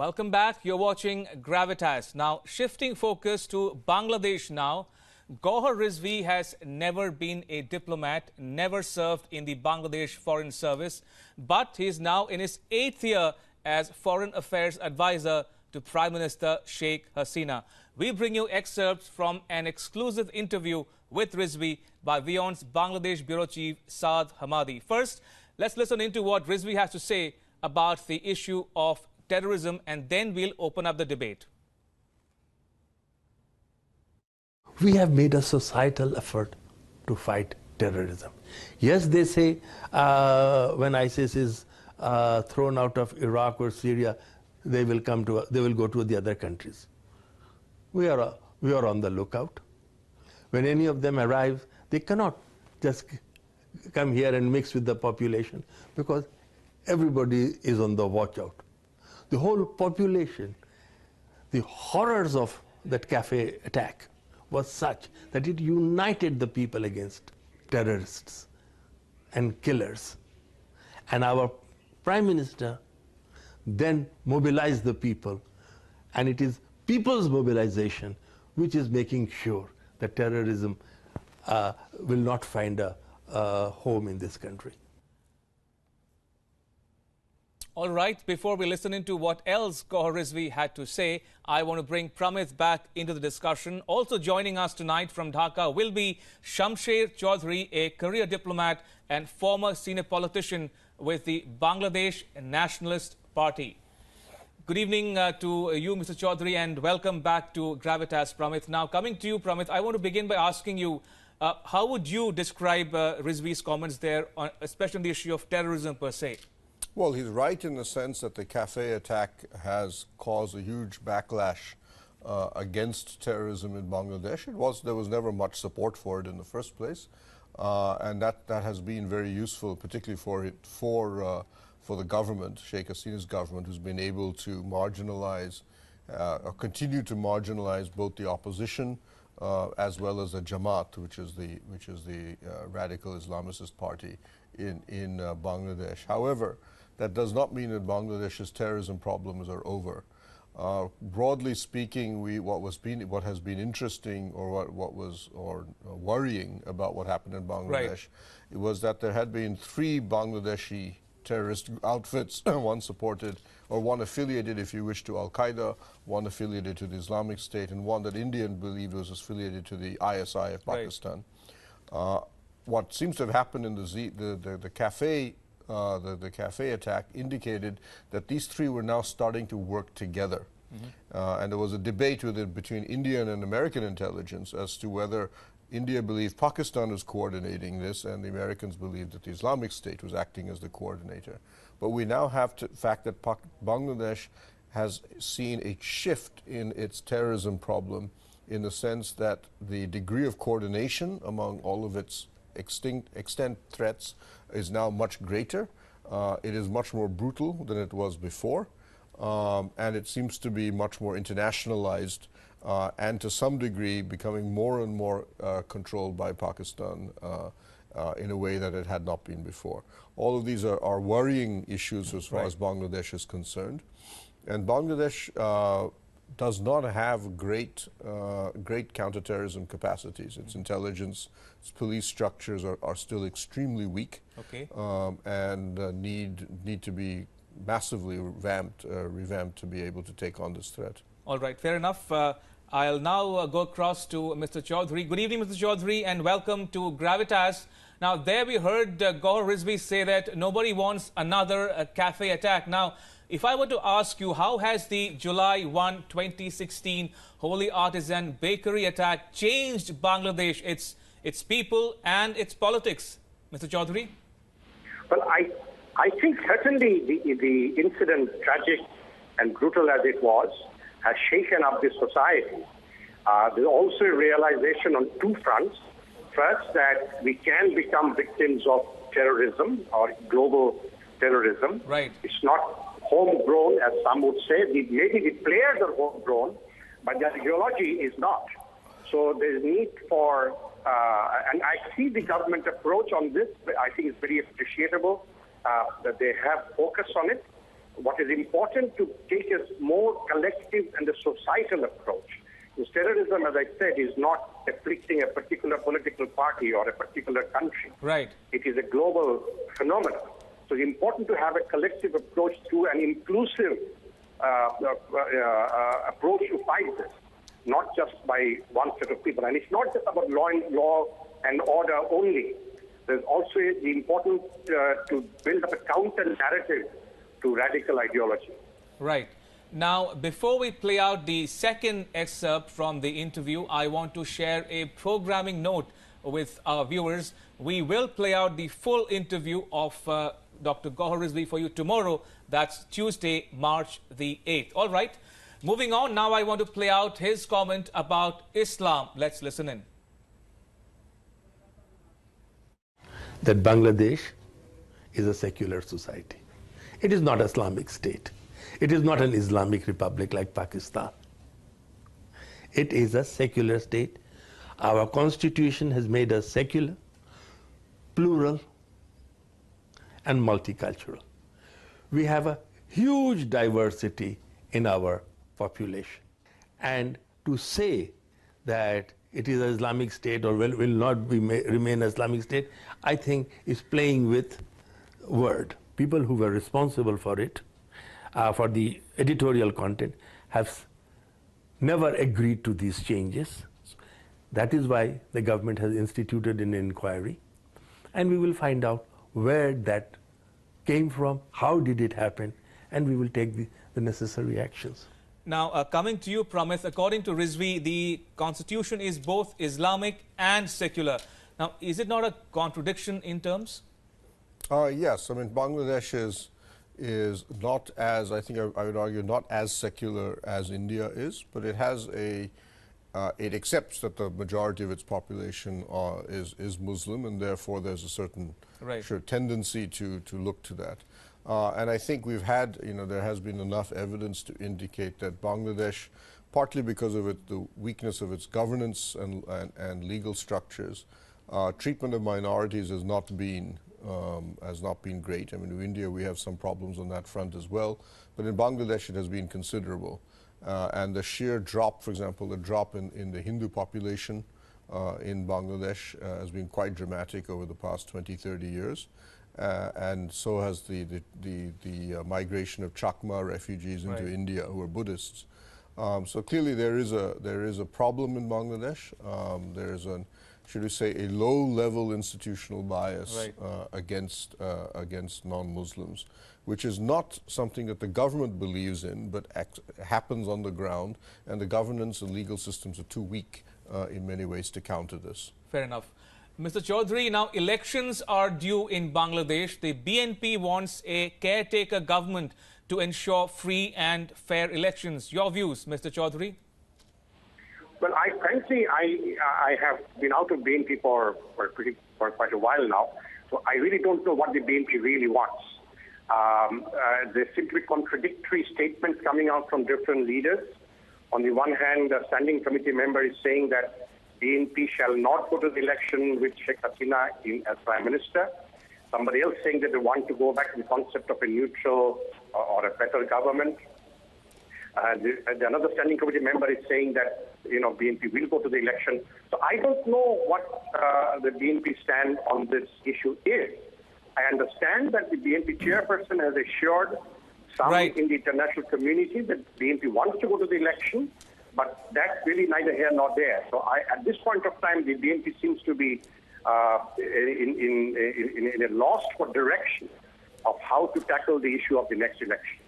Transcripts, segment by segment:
Welcome back. You're watching Gravitas. Now, shifting focus to Bangladesh now. Gowher Rizvi has never been a diplomat, never served in the Bangladesh Foreign Service, but he is now in his 8th year as Foreign Affairs Advisor to Prime Minister Sheikh Hasina. We bring you excerpts from an exclusive interview with Rizvi by WION's Bangladesh Bureau Chief Saad Hamadi. First, let's listen into what Rizvi has to say about the issue of terrorism, and then we'll open up the debate. We have made a societal effort to fight terrorism. Yes, they say when ISIS is thrown out of Iraq or Syria, they will go to the other countries. We are on the lookout. When any of them arrive, they cannot just come here and mix with the population because everybody is on the watch out. The whole population, the horrors of that cafe attack was such that it united the people against terrorists and killers. And our Prime Minister then mobilized the people, and it is people's mobilization which is making sure that terrorism will not find a home in this country. All right, before we listen into what else Gowher Rizvi had to say, I want to bring Pramith back into the discussion. Also joining us tonight from Dhaka will be Shamsher Chaudhry, a career diplomat and former senior politician with the Bangladesh Nationalist Party. Good evening to you, Mr. Chaudhry, and welcome back to Gravitas, Pramith. Now, coming to you, Pramith, I want to begin by asking you, how would you describe Rizvi's comments there, especially on the issue of terrorism per se? Well, he's right in the sense that the cafe attack has caused a huge backlash against terrorism in Bangladesh. There was never much support for it in the first place, and that has been very useful, particularly for the government, Sheikh Hasina's government, who's been able to marginalize or continue to marginalize both the opposition as well as the Jamaat, which is the radical Islamist party in Bangladesh. However, that does not mean that Bangladesh's terrorism problems are over. Broadly speaking, what has been interesting or what was worrying about what happened in Bangladesh, it was that there had been 3 Bangladeshi terrorist outfits, one supported or one affiliated, if you wish, to Al-Qaeda, one affiliated to the Islamic State, and one that India believed was affiliated to the ISI of Pakistan. What seems to have happened in the cafe attack indicated that these 3 were now starting to work together. And there was a debate between Indian and American intelligence as to whether India believed Pakistan was coordinating this and the Americans believed that the Islamic State was acting as the coordinator. But we now have the fact that Bangladesh has seen a shift in its terrorism problem in the sense that the degree of coordination among all of its extent threats is now much greater. It is much more brutal than it was before, and it seems to be much more internationalized and to some degree becoming more and more controlled by Pakistan in a way that it had not been before. All of these are worrying issues as far as Bangladesh is concerned. And Bangladesh does not have great counterterrorism capacities. Its intelligence, its police structures are still extremely weak, and need to be massively revamped to be able to take on this threat. All right, fair enough. I'll now go across to Mr. Chaudhry. Good evening, Mr. Chaudhry, and welcome to Gravitas. Now, there we heard Gowher Rizvi say that nobody wants another cafe attack. Now, if I were to ask you, how has the July 1, 2016 Holy Artisan Bakery attack changed Bangladesh, its people and its politics? Mr. Chaudhry? Well, I think certainly the incident, tragic and brutal as it was, has shaken up this society. There's also a realization on 2 fronts. First, that we can become victims of terrorism or global terrorism. It's not homegrown, as some would say. Maybe the players are homegrown, but the ideology is not. So there's need for, and I see the government approach on this, I think it's very appreciable that they have focus on it. what is important to take is more collective and a societal approach. Because terrorism, as I said, is not afflicting a particular political party or a particular country. Right. It is a global phenomenon. So it's important to have a collective approach to an inclusive approach to fight this, not just by one set of people. And it's not just about law and order only. There's also the importance to build up a counter-narrative to radical ideology. Right. Now, before we play out the second excerpt from the interview, I want to share a programming note with our viewers. We will play out the full interview of Dr. Gowher Rizvi for you tomorrow. That's Tuesday, March the 8th. All right. Moving on, now I want to play out his comment about Islam. Let's listen in. That Bangladesh is a secular society. It is not an Islamic state. It is not an Islamic republic like Pakistan. It is a secular state. Our constitution has made us secular, plural, and multicultural. We have a huge diversity in our population. And to say that it is an Islamic state or will not remain an Islamic state, I think is playing with word. People who were responsible for it, for the editorial content, have never agreed to these changes. That is why the government has instituted an inquiry, and we will find out where that came from, how did it happen, and we will take the necessary actions. Now, coming to you, Pramith, according to Rizvi, the constitution is both Islamic and secular. Now, is it not a contradiction in terms? Yes. I mean, Bangladesh is not as, I think I would argue, not as secular as India is, but it has it accepts that the majority of its population is Muslim, and therefore there's a certain tendency to look to that. And I think we've had, there has been enough evidence to indicate that Bangladesh, partly because of the weakness of its governance and legal structures, treatment of minorities has not been great. I mean, in India we have some problems on that front as well, but in Bangladesh it has been considerable. And the sheer drop, for example, the drop in the Hindu population in Bangladesh has been quite dramatic over the past 20, 30 years. And so has the migration of Chakma refugees into India who are Buddhists. So clearly there is a problem in Bangladesh. There is should we say, a low-level institutional bias against non-Muslims, which is not something that the government believes in, but happens on the ground, and the governance and legal systems are too weak in many ways to counter this. Fair enough. Mr. Chaudhary, now elections are due in Bangladesh. The BNP wants a caretaker government to ensure free and fair elections. Your views, Mr. Chaudhary? Well, frankly, I have been out of BNP for quite a while now, so I really don't know what the BNP really wants. There seem to be contradictory statements coming out from different leaders. On the one hand, the standing committee member is saying that BNP shall not go to the election with Sheikh Hasina as Prime Minister. Somebody else saying that they want to go back to the concept of a neutral or a better government. Another standing committee member is saying that BNP will go to the election. So I don't know what the BNP stand on this issue is. I understand that the BNP chairperson has assured some in the international community that BNP wants to go to the election, but that's really neither here nor there. So at this point of time, the BNP seems to be in a loss for direction of how to tackle the issue of the next election.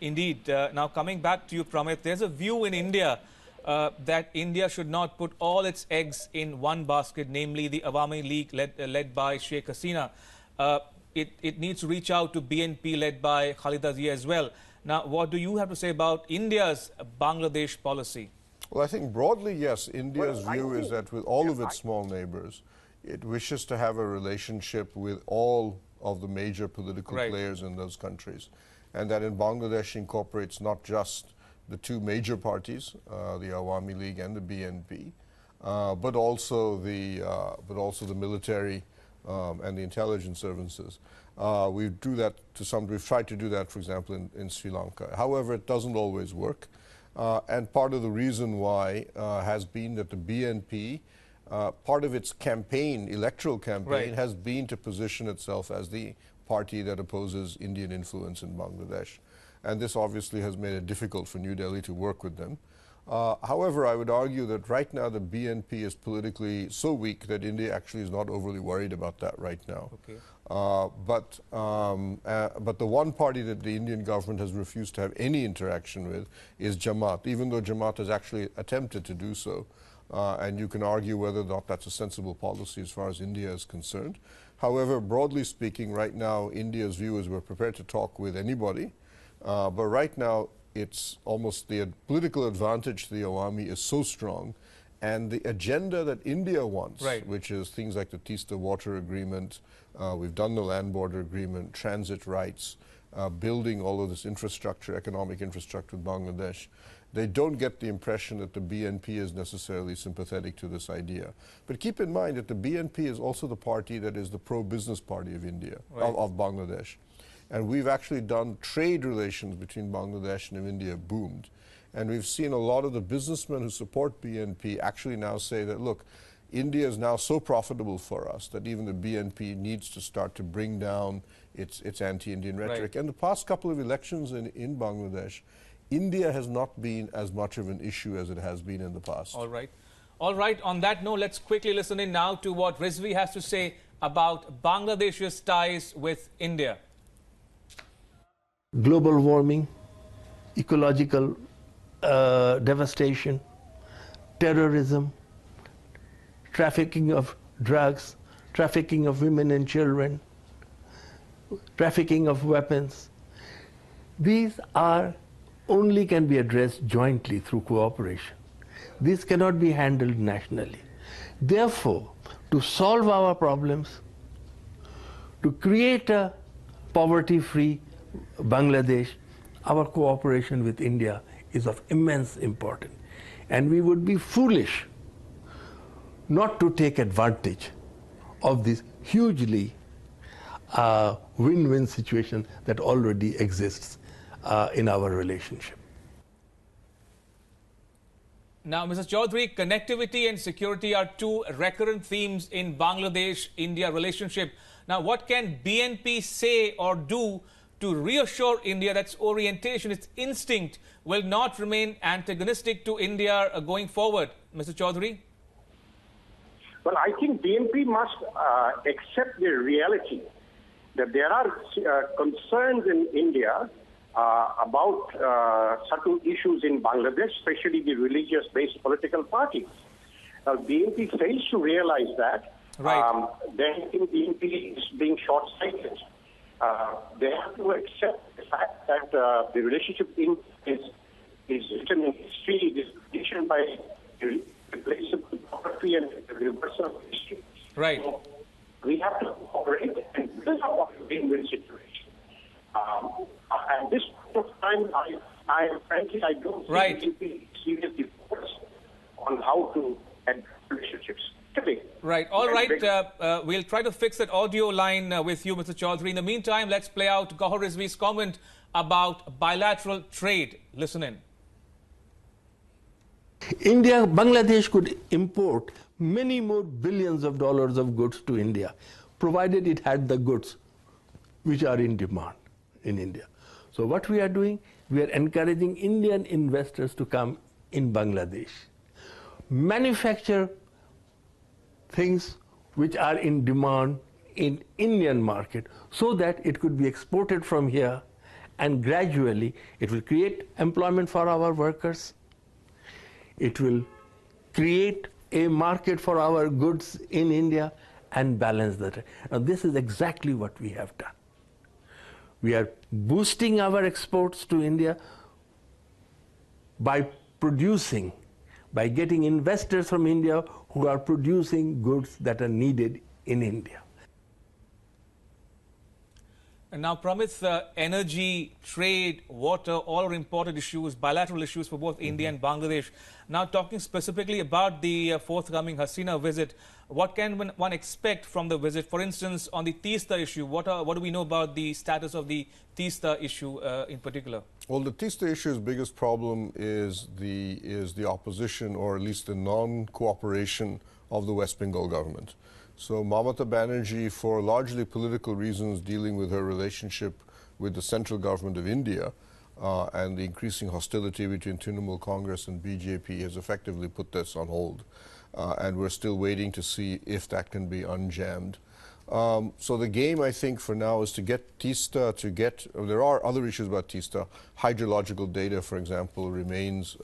Indeed. Now, coming back to you, Pramith, there's a view in India that India should not put all its eggs in one basket, namely the Awami League led by Sheikh Hasina. It needs to reach out to BNP led by Khalida Zia as well. Now, what do you have to say about India's Bangladesh policy? Well, I think broadly, yes. India's view is that with all of its small neighbors, it wishes to have a relationship with all of the major political players in those countries. And that in Bangladesh incorporates not just the two major parties, the Awami League and the BNP, but also the military and the intelligence services. We've tried to do that, for example, in Sri Lanka. However, it doesn't always work. And part of the reason why has been that the BNP, part of its campaign, electoral campaign, has been to position itself as the party that opposes Indian influence in Bangladesh. And this obviously has made it difficult for New Delhi to work with them. However, I would argue that right now the BNP is politically so weak that India actually is not overly worried about that right now. Okay. But the one party that the Indian government has refused to have any interaction with is Jamaat, even though Jamaat has actually attempted to do so. And you can argue whether or not that's a sensible policy as far as India is concerned. However, broadly speaking, right now, India's view is we're prepared to talk with anybody. But right now, it's almost the political advantage to the Awami is so strong, and the agenda that India wants, which is things like the Teesta Water Agreement, we've done the land border agreement, transit rights, building all of this infrastructure, economic infrastructure with Bangladesh, they don't get the impression that the BNP is necessarily sympathetic to this idea. But keep in mind that the BNP is also the party that is the pro-business party of India, of Bangladesh. And we've actually done trade relations between Bangladesh and India boomed. And we've seen a lot of the businessmen who support BNP actually now say that, look, India is now so profitable for us that even the BNP needs to start to bring down its anti-Indian rhetoric. And the past couple of elections in Bangladesh, India has not been as much of an issue as it has been in the past. All right. All right. On that note, let's quickly listen in now to what Rizvi has to say about Bangladesh's ties with India. Global warming, ecological devastation, terrorism, trafficking of drugs, trafficking of women and children, trafficking of weapons. These only can be addressed jointly through cooperation. These cannot be handled nationally. Therefore, to solve our problems, to create a poverty-free Bangladesh, our cooperation with India is of immense importance. And we would be foolish not to take advantage of this hugely win-win situation that already exists in our relationship. Now, Mrs. Chaudhary, connectivity and security are two recurrent themes in Bangladesh-India relationship. Now, what can BNP say or do to reassure India that its orientation, its instinct will not remain antagonistic to India going forward? Mr. Chaudhary? Well, I think BNP must accept the reality that there are concerns in India about certain issues in Bangladesh, especially the religious-based political parties. BNP fails to realize that. Then I think BNP is being short-sighted. They have to accept the fact that the relationship is written in history, it is conditioned by replaceable property and the reversal of history. So we have to cooperate and build up a win-win situation. At this point of time, frankly, I don't think BNP seriously focused on how to end relationships. Right. All right. We'll try to fix that audio line with you, Mr. Chaudhary. In the meantime, let's play out Gowher Rizvi's comment about bilateral trade. Listen in. Bangladesh could import many more billions of dollars of goods to India, provided it had the goods which are in demand in India. So what we are doing, we are encouraging Indian investors to come in Bangladesh, manufacture things which are in demand in Indian market so that it could be exported from here, and gradually it will create employment for our workers. It will create a market for our goods in India and balance that. Now this is exactly what we have done. We are boosting our exports to India by getting investors from India who are producing goods that are needed in India. And now, Pramit, energy, trade, water, all are important issues, bilateral issues for both India and Bangladesh. Now, talking specifically about the forthcoming Hasina visit, what can one expect from the visit? For instance, on the Teesta issue, what do we know about the status of the Teesta issue in particular? Well, the Teesta issue's biggest problem is the opposition, or at least the non-cooperation of the West Bengal government. So Mamata Banerjee, for largely political reasons dealing with her relationship with the central government of India and the increasing hostility between Trinamool Congress and BJP, has effectively put this on hold. And we're still waiting to see if that can be unjammed. So the game, I think, for now is to get Teesta, there are other issues about Teesta. Hydrological data, for example, remains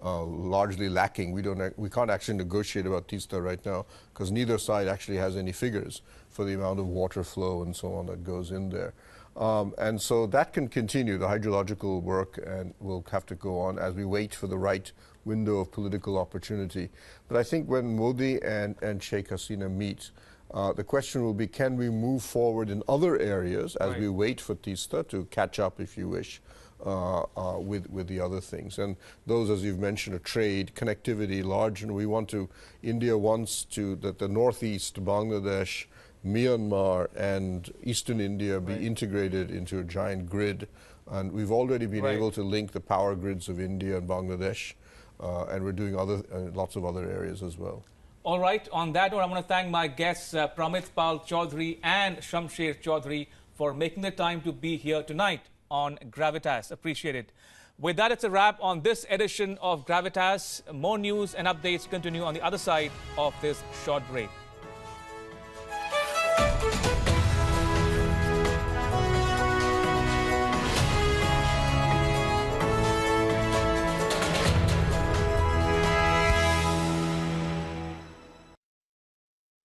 largely lacking. We can't actually negotiate about Teesta right now because neither side actually has any figures for the amount of water flow and so on that goes in there. And so that can continue, the hydrological work, and will have to go on as we wait for the right window of political opportunity. But I think when Modi and Sheikh Hasina meet, the question will be, can we move forward in other areas as we wait for Teesta to catch up, if you wish, with the other things. And those, as you've mentioned, are trade, connectivity, large, and India wants that the northeast, Bangladesh, Myanmar, and eastern India be integrated into a giant grid. And we've already been able to link the power grids of India and Bangladesh, and we're doing lots of other areas as well. All right, on that note, I want to thank my guests, Pramit Pal Chaudhary and Shamsher Chaudhary, for making the time to be here tonight on Gravitas. Appreciate it. With that, it's a wrap on this edition of Gravitas. More news and updates continue on the other side of this short break.